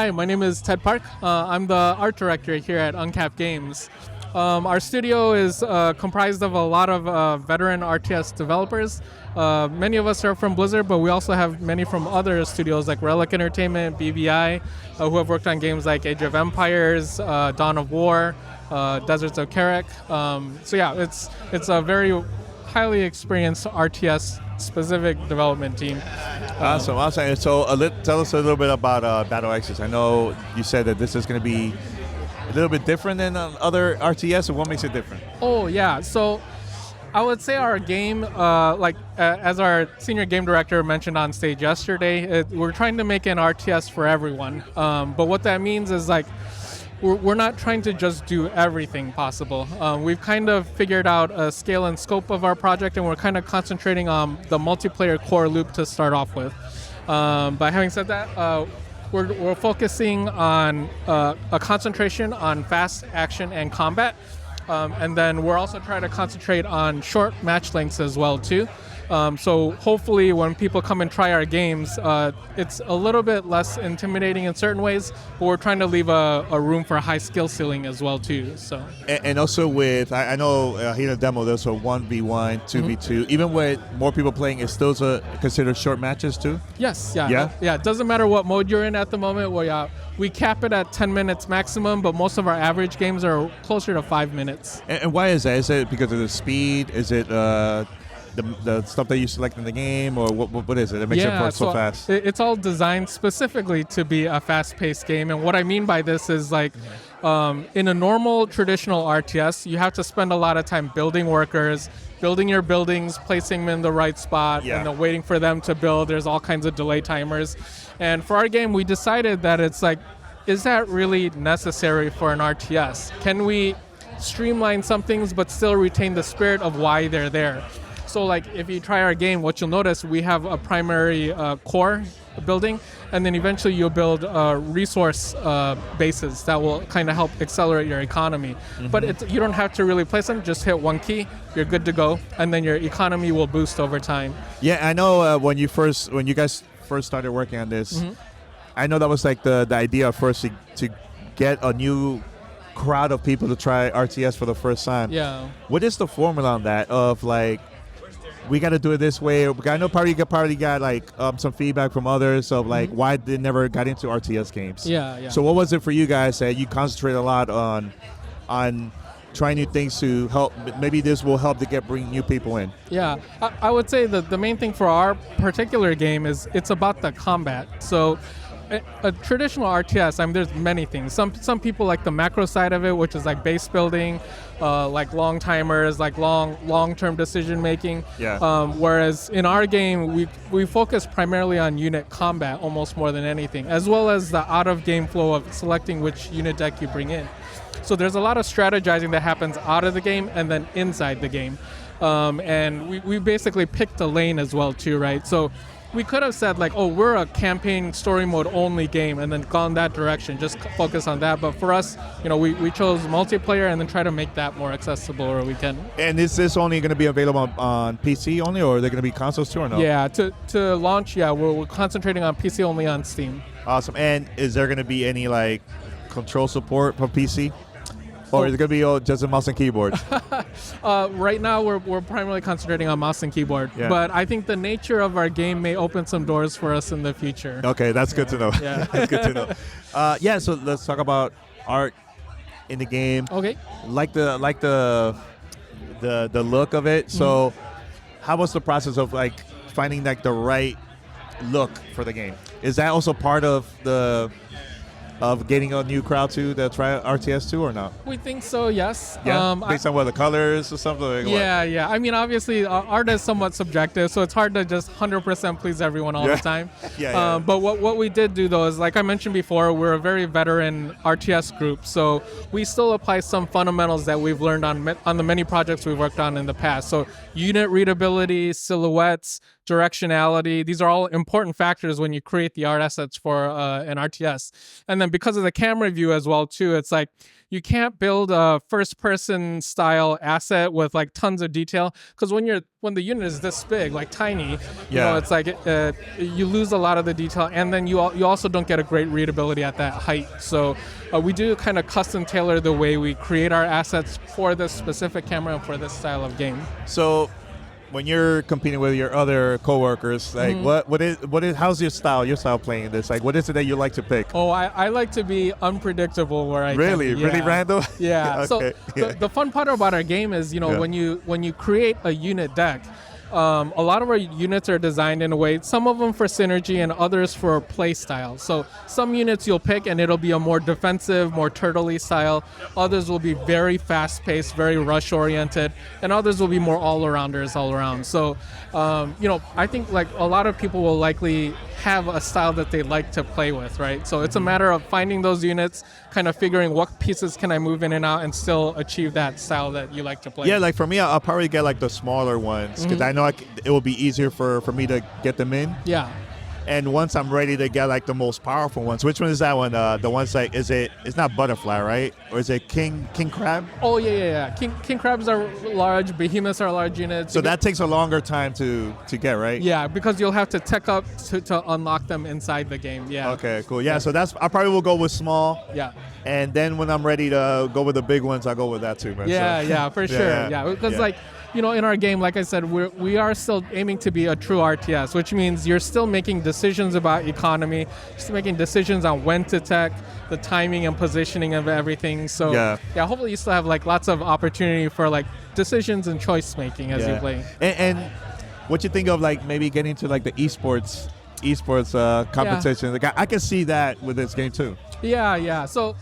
Hi, my name is Ted Park. I'm the art director here at Uncapped Games. Our studio is comprised of a lot of veteran RTS developers. Many of us are from Blizzard, but we also have many from other studios like Relic Entertainment, BBI, who have worked on games like Age of Empires, Dawn of War, Deserts of Karak. It's a very highly experienced RTS specific development team. Awesome. So tell us a little bit about Battle Exes. I know you said that this is going to be a little bit different than other RTS, and what makes it different? Oh, yeah. So I would say our game, as our senior game director mentioned on stage yesterday, we're trying to make an RTS for everyone. But what that means is we're not trying to just do everything possible. We've kind of figured out a scale and scope of our project, and we're kind of concentrating on the multiplayer core loop to start off with. But having said that, we're focusing on a concentration on fast action and combat. And then we're also trying to concentrate on short match lengths as well too. So hopefully when people come and try our games, it's a little bit less intimidating in certain ways, but we're trying to leave a room for a high skill ceiling as well too. So and also with, I know here in the demo there's a 1v1, 2v2. Even with more people playing, it's still considered short matches too? Yes, yeah. It doesn't matter what mode you're in at the moment. We cap it at 10 minutes maximum, but most of our average games are closer to 5 minutes. And why is that? Is it because of the speed? Is it the stuff that you select in the game, or what is it? It makes it work so fast. It's all designed specifically to be a fast-paced game, and what I mean by this is in a normal traditional RTS, you have to spend a lot of time building workers, building your buildings, placing them in the right spot, and then waiting for them to build. There's all kinds of delay timers. And for our game, we decided that is that really necessary for an RTS? Can we streamline some things but still retain the spirit of why they're there? So if you try our game, what you'll notice, we have a primary core building, and then eventually you'll build resource bases that will kind of help accelerate your economy. But you don't have to really place them, just hit one key, you're good to go, and then your economy will boost over time. Yeah, I know when you guys first started working on this, I know that was the idea first to get a new crowd of people to try RTS for the first time. Yeah. What is the formula on that of we got to do it this way? I know probably got some feedback from others of why they never got into RTS games. Yeah. So what was it for you guys that you concentrate a lot on trying new things to help? Maybe this will help to bring new people in. Yeah, I would say that the main thing for our particular game is it's about the combat. So a traditional RTS, there's many things. Some people like the macro side of it, which is base building, long timers, long-term decision making. Yeah. Whereas in our game, we focus primarily on unit combat almost more than anything, as well as the out-of-game flow of selecting which unit deck you bring in. So there's a lot of strategizing that happens out of the game and then inside the game. And we basically picked a lane as well too, right? So we could have said we're a campaign story mode only game and then gone that direction, just focus on that. But for us, we chose multiplayer and then try to make that more accessible where we can. And is this only going to be available on PC only, or are they going to be consoles too, or no? Yeah, to launch, we're concentrating on PC only on Steam. Awesome. And is there going to be any control support for PC? Or is it going to be just a mouse and keyboard? Right now, we're primarily concentrating on mouse and keyboard. Yeah. But I think the nature of our game may open some doors for us in the future. Okay, that's good to know. Yeah. That's good to know. So let's talk about art in the game. Okay. Like the look of it. So how was the process of finding the right look for the game? Is that also part of getting a new crowd to try RTS too, or not? We think so, yes. Yeah, based on the colors or something? Yeah. Obviously, art is somewhat subjective, so it's hard to just 100% please everyone all the time. But what we did do, though, is like I mentioned before, we're a very veteran RTS group, so we still apply some fundamentals that we've learned on the many projects we've worked on in the past. So unit readability, silhouettes, directionality. These are all important factors when you create the art assets for an RTS. And then because of the camera view as well too, it's like you can't build a first-person style asset with like tons of detail, because when the unit is this big, like tiny, you know, it's like you lose a lot of the detail, and then you also don't get a great readability at that height. So we do kind of custom tailor the way we create our assets for this specific camera and for this style of game. So when you're competing with your other coworkers, like what is how's your style playing this? Like, what is it that you like to pick? Oh, I like to be unpredictable where I really random. Yeah. Okay. So the fun part about our game is, you know, when you create a unit deck, a lot of our units are designed in a way, some of them for synergy and others for play style. So some units you'll pick and it'll be a more defensive, more turtley style. Others will be very fast-paced, very rush-oriented, and others will be more all-arounders all around. So, you know, I think like a lot of people will likely have a style that they like to play with, right? So it's a matter of finding those units, kind of figuring what pieces can I move in and out and still achieve that style that you like to play. Yeah, like for me, I'll probably get like the smaller ones because I know it will be easier for me to get them in. Yeah. And once I'm ready to get like the most powerful ones, which one is that one? The one's like, it's not butterfly, right? Or is it king crab? Oh yeah. King crabs are large, behemoths are large units. So that takes a longer time to get, right? Yeah, because you'll have to tech up to unlock them inside the game. Yeah. Okay, cool. Yeah, so I probably will go with small. Yeah. And then when I'm ready to go with the big ones, I'll go with that too, man. Yeah, for sure. Yeah, because like, you know, in our game, like I said, we are still aiming to be a true RTS, which means you're still making decisions about economy, still making decisions on when to tech, the timing and positioning of everything. So yeah, hopefully you still have like lots of opportunity for like decisions and choice making as you play. And what you think of like maybe getting to like the esports competition? Like I can see that with this game too. Yeah. So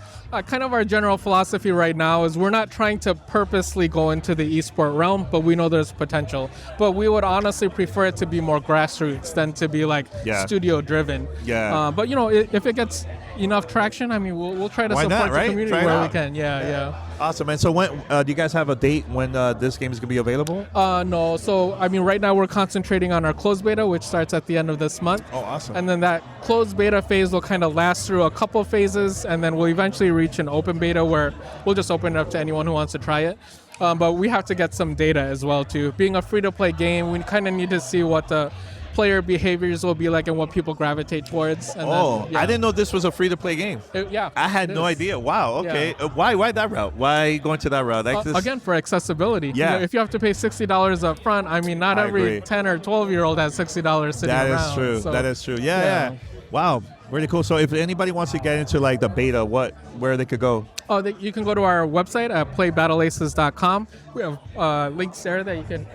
kind of our general philosophy right now is we're not trying to purposely go into the esport realm, but we know there's potential. But we would honestly prefer it to be more grassroots than to be like studio driven. Yeah. But you know, if it gets enough traction, I mean, we'll try to support the community where we can. Yeah. Awesome, man. So when do you guys have a date when this game is going to be available? No. So, I mean, right now we're concentrating on our closed beta, which starts at the end of this month. Oh, awesome. And then that closed beta phase will kind of last through a couple phases, and then we'll eventually reach an open beta where we'll just open it up to anyone who wants to try it. But we have to get some data as well, too. Being a free-to-play game, we kind of need to see what the player behaviors will be like and what people gravitate towards. And then, I didn't know this was a free-to-play game. I had no idea. Wow, okay. Yeah. Why that route? Why going to that route? Like again, for accessibility. Yeah. You know, if you have to pay $60 up front, I mean, not every 10 or 12-year-old has $60 sitting around. That is true. So, that is true. Yeah. Wow. Really cool. So if anybody wants to get into like the beta, where they could go? Oh, you can go to our website at playbattleaces.com. We have links there that you can,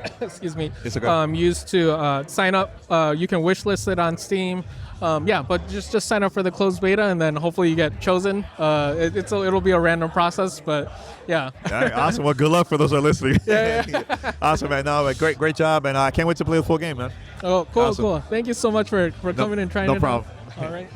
use to sign up. You can wishlist it on Steam. But just sign up for the closed beta, and then hopefully you get chosen. It'll be a random process, but yeah. All right, awesome. Well, good luck for those who are listening. Yeah. Awesome, man. No, great job, and I can't wait to play the full game, man. Oh, cool. Thank you so much for coming and trying it out. No problem. All right.